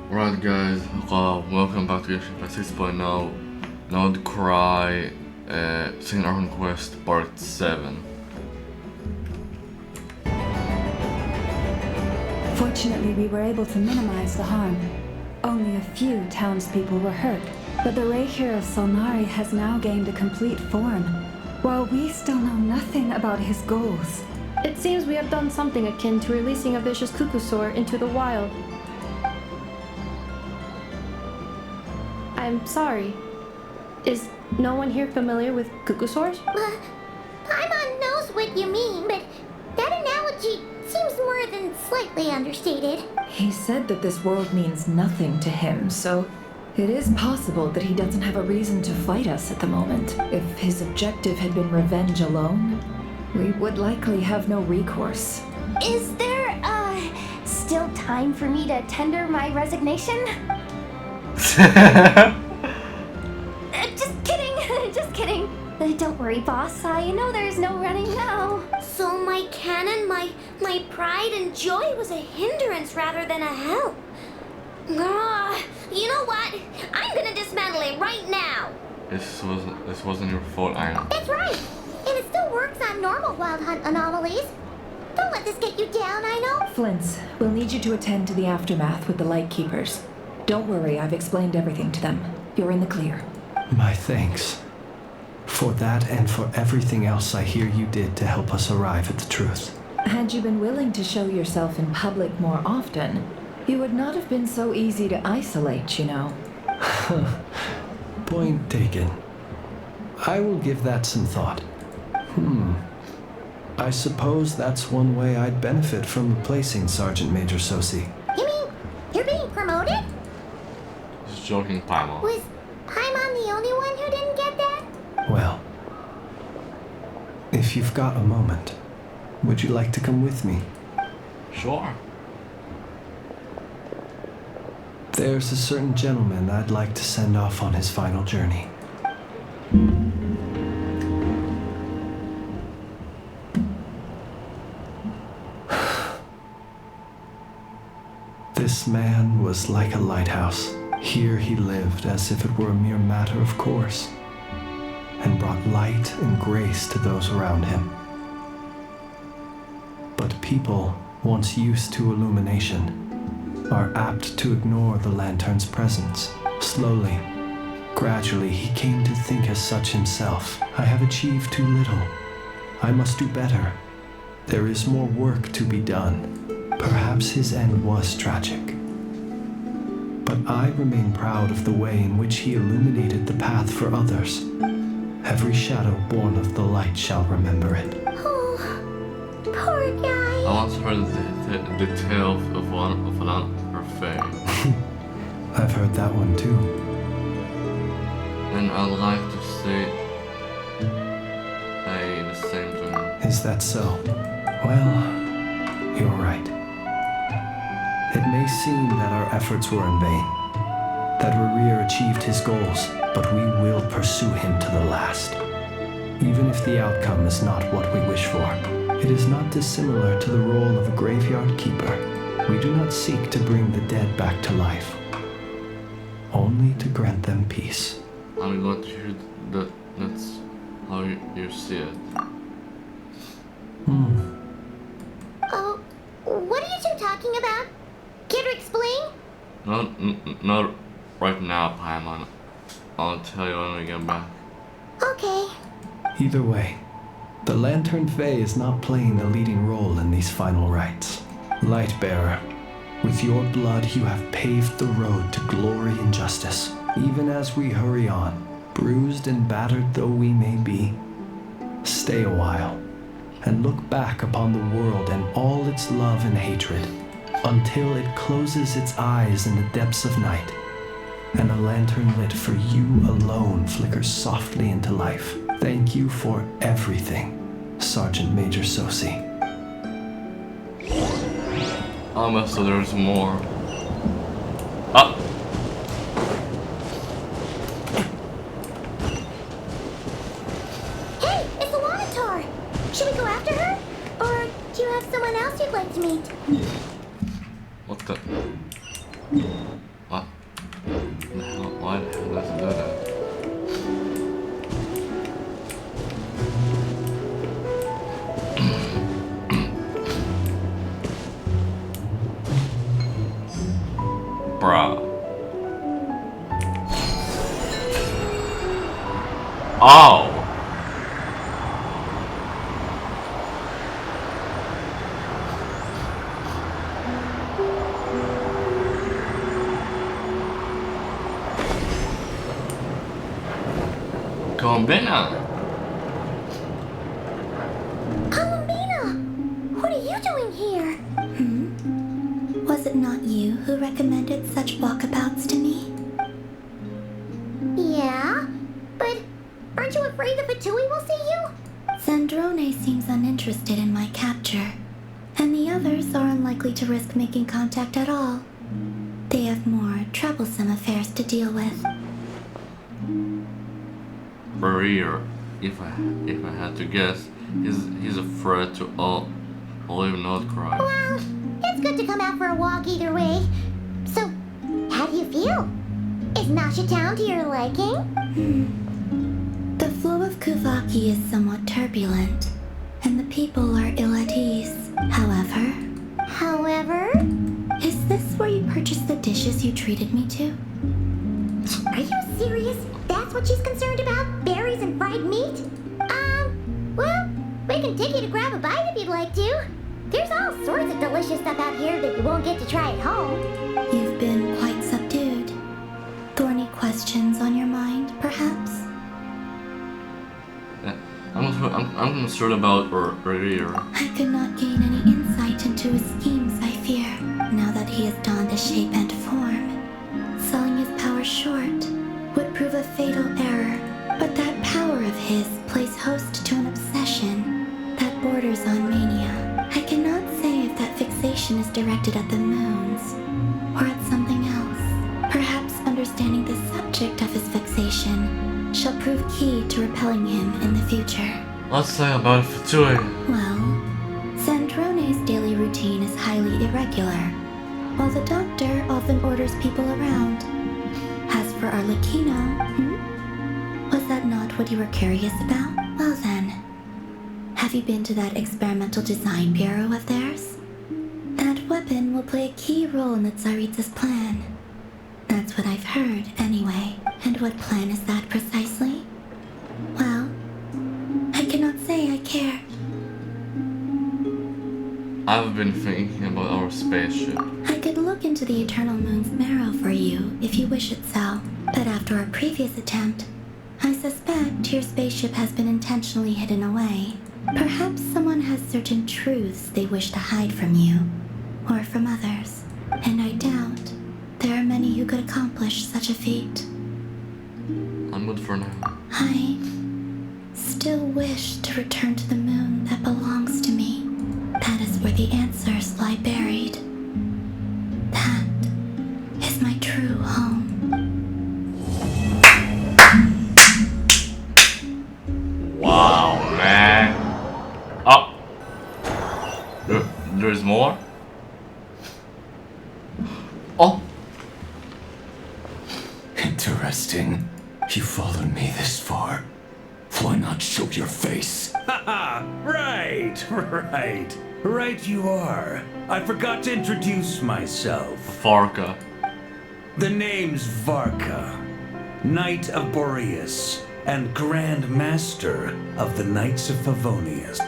Right guys, welcome back to genshin 6.0. Now the Cry Second Archon Quest Part 7. Fortunately, we were able to minimize the harm. Only a few townspeople were hurt, but the Ray hero Solnari has now gained a complete form, while we still know nothing about his goals. It seems we have done something akin to releasing a vicious cuckoosaur into the wild. I'm sorry. Is no one here familiar with cuckoosaurs? Paimon knows what you mean, but that analogy seems more than slightly understated. He said that this world means nothing to him, so it is possible that he doesn't have a reason to fight us at the moment. If his objective had been revenge alone, we would likely have no recourse. Is there, still time for me to tender my resignation? Just kidding, just kidding. Don't worry, boss. I know there's no running now. So my canon, my pride and joy was a hindrance rather than a help. You know what? I'm gonna dismantle it right now. This wasn't your fault, I know. That's right. And it still works on normal wild hunt anomalies. Don't let this get you down, I know. Flint's, we'll need you to attend to the aftermath with the Lightkeepers. Don't worry, I've explained everything to them. You're in the clear. My thanks. For that and for everything else I hear you did to help us arrive at the truth. Had you been willing to show yourself in public more often, you would not have been so easy to isolate, you know. Point taken. I will give that some thought. I suppose that's one way I'd benefit from replacing Sergeant Major Sosi. You mean you're being promoted? Just joking, Paimon. Was Paimon the only one who didn't get that? Well, if you've got a moment, would you like to come with me? Sure. There's a certain gentleman I'd like to send off on his final journey. This man was like a lighthouse. Here he lived as if it were a mere matter of course, and brought light and grace to those around him. But people, once used to illumination, are apt to ignore the lantern's presence. Slowly, gradually, he came to think as such himself. I have achieved too little. I must do better. There is more work to be done. Perhaps his end was tragic. But I remain proud of the way in which he illuminated the path for others. Every shadow born of the light shall remember it. Oh, poor guy. I once heard the tale of an fae. I've heard that one too. And I'd like to say the same thing. Is that so? Well, you're right. It may seem that our efforts were in vain, that Rerir achieved his goals, but we will pursue him to the last. Even if the outcome is not what we wish for, it is not dissimilar to the role of a graveyard keeper. We do not seek to bring the dead back to life, only to grant them peace. I'm glad to hear that that's how you see it. Oh, what are you two talking about? Care to explain? Not right now, Paimon. I'll tell you when we get back. Okay. Either way, the Lantern Fae is not playing the leading role in these final rites. Lightbearer, with your blood you have paved the road to glory and justice. Even as we hurry on, bruised and battered though we may be, stay a while and look back upon the world and all its love and hatred until it closes its eyes in the depths of night and a lantern lit for you alone flickers softly into life. Thank you for everything, Sergeant Major Sosi. So there's more. Ah! Hey, it's the Wanatar. Should we go after her? Or do you have someone else you'd like to meet? What the? Bruh. Oh! Combina! Columbina! What are you doing here? Was it not you who recommended such walkabouts to me? Yeah, but aren't you afraid that Fatui will see you? Zandrone seems uninterested in my capture, and the others are unlikely to risk making contact at all. They have more troublesome affairs to deal with. Barrier. If I had to guess, he's a threat to all live not cry. Well, it's good to come out for a walk either way. So, how do you feel? Is Nasha Town to your liking? The flow of Kuvaki is somewhat turbulent, and the people are ill at ease. However, is this where you purchased the dishes you treated me to? Are you serious? That's what she's concerned about? Berries and fried meat? Well, we can take you to grab a bite if you'd like to. There's all sorts of delicious stuff out here that you won't get to try at home. You've been quite subdued. Thorny questions on your mind, perhaps? I'm concerned about Barrier. I could not gain any insight into his schemes, I fear, now that he has donned a shape and form. Selling his power short would prove a fatal error, but that power of his plays host to an obsession that borders on mania. I cannot say if that fixation is directed at the moons or at something else. Perhaps understanding the subject of his fixation shall prove key to repelling him in the future. Let's say about Fatui. Well, Zandrone's daily routine is highly irregular, while the doctor often orders people around. As for Arlecchino, was that not what you were curious about? Well then, have you been to that experimental design bureau of theirs? That weapon will play a key role in the Tsaritsa's plan. That's what I've heard, anyway. And what plan is that precisely? Well, I cannot say I care. I've been thinking about our spaceship. I could look into the Eternal Moon's marrow for you if you wish it so. But after our previous attempt, I suspect your spaceship has been intentionally hidden away. Perhaps someone has certain truths they wish to hide from you, or from others. And I doubt there are many who could accomplish such a feat. I'm good for now. I still wish to return to the moon that belongs to me. That is where the answers lie buried. That is my true home. Wow, man. Oh. There's more? Oh. Interesting. You followed me this far. Why not show your face? Haha! Right you are. I forgot to introduce myself. Farka. The name's Varka, Knight of Boreas, and Grand Master of the Knights of Favonius.